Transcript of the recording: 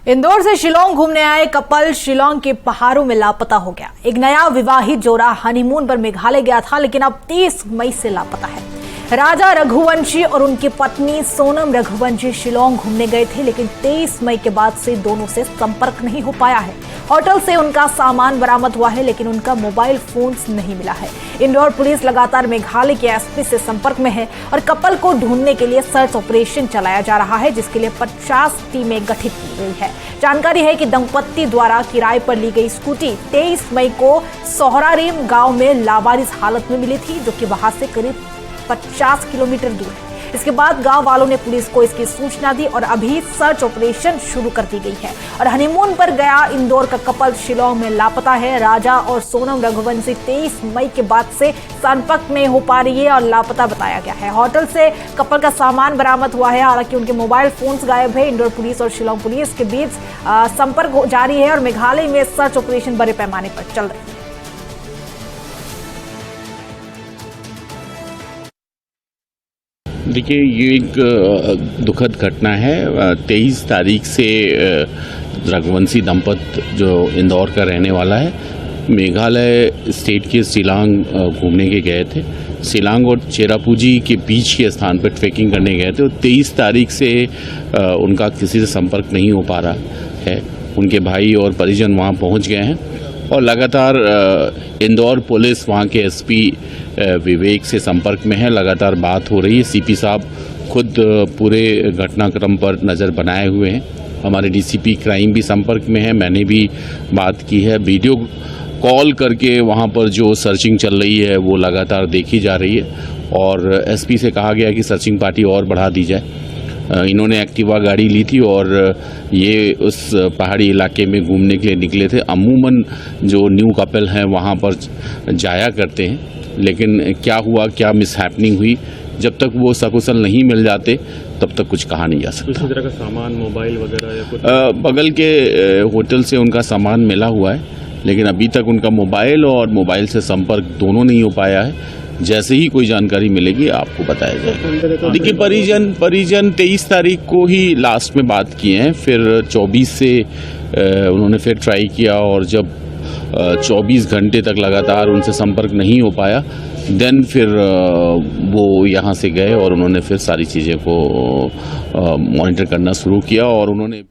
इंदौर से शिलांग घूमने आए कपल शिलांग के पहाड़ों में लापता हो गया। एक नया विवाहित जोड़ा हनीमून पर मेघालय गया था, लेकिन अब 30 मई से लापता है। राजा रघुवंशी और उनकी पत्नी सोनम रघुवंशी शिलांग घूमने गए थे, लेकिन 23 मई के बाद से दोनों से संपर्क नहीं हो पाया है। होटल से उनका सामान बरामद हुआ है, लेकिन उनका मोबाइल फोन नहीं मिला है। इंदौर पुलिस लगातार मेघालय के एसपी से संपर्क में है और कपल को ढूंढने के लिए सर्च ऑपरेशन चलाया जा रहा है, जिसके लिए 50 टीमें गठित की गई है। जानकारी है कि दंपत्ति द्वारा किराए पर ली गई स्कूटी 23 मई को सोहरारेम गांव में लावारिस हालत में मिली थी, जो कि वहां से करीब 50 किलोमीटर दूर है। इसके बाद गांव वालों ने पुलिस को इसकी सूचना दी और अभी सर्च ऑपरेशन शुरू कर दी गई है। और हनीमून पर गया इंदौर का कपल शिलांग में लापता है। राजा और सोनम रघुवंशी 23 मई के बाद से संपर्क नहीं हो पा रही है और लापता बताया गया है। होटल से कपल का सामान बरामद हुआ है, हालांकि उनके मोबाइल फोन्स गायब है। इंदौर पुलिस और शिलांग पुलिस के बीच संपर्क जारी है और मेघालय में सर्च ऑपरेशन बड़े पैमाने पर चल रही है। देखिए, ये एक दुखद घटना है। 23 तारीख से रघुवंशी दंपत जो इंदौर का रहने वाला है, मेघालय स्टेट के शिलांग घूमने के गए थे। शिलांग और चेरापूंजी के बीच के स्थान पर ट्रैकिंग करने गए थे और 23 तारीख से उनका किसी से संपर्क नहीं हो पा रहा है। उनके भाई और परिजन वहाँ पहुँच गए हैं और लगातार इंदौर पुलिस वहाँ के एसपी विवेक से संपर्क में है। लगातार बात हो रही है। सीपी साहब खुद पूरे घटनाक्रम पर नज़र बनाए हुए हैं। हमारे डीसीपी क्राइम भी संपर्क में है। मैंने भी बात की है। वीडियो कॉल करके वहाँ पर जो सर्चिंग चल रही है वो लगातार देखी जा रही है और एसपी से कहा गया कि सर्चिंग पार्टी और बढ़ा दी जाए। इन्होंने एक्टिवा गाड़ी ली थी और ये उस पहाड़ी इलाके में घूमने के लिए निकले थे। अमूमन जो न्यू कपल हैं वहाँ पर जाया करते हैं, लेकिन क्या हुआ, क्या मिसहैपनिंग हुई, जब तक वो सकुशल नहीं मिल जाते तब तक कुछ कहा नहीं जा सकता। किसी तरह का सामान, मोबाइल वगैरह या कुछ बगल के होटल से उनका सामान मिला हुआ है, लेकिन अभी तक उनका मोबाइल और मोबाइल से संपर्क दोनों नहीं हो पाया है। जैसे ही कोई जानकारी मिलेगी आपको बताया जाएगा। देखिए, परिजन 23 तारीख को ही लास्ट में बात किए हैं, फिर 24 से उन्होंने फिर ट्राई किया और जब 24 घंटे तक लगातार उनसे संपर्क नहीं हो पाया, देन फिर वो यहाँ से गए और उन्होंने फिर सारी चीज़ें को मॉनिटर करना शुरू किया और उन्होंने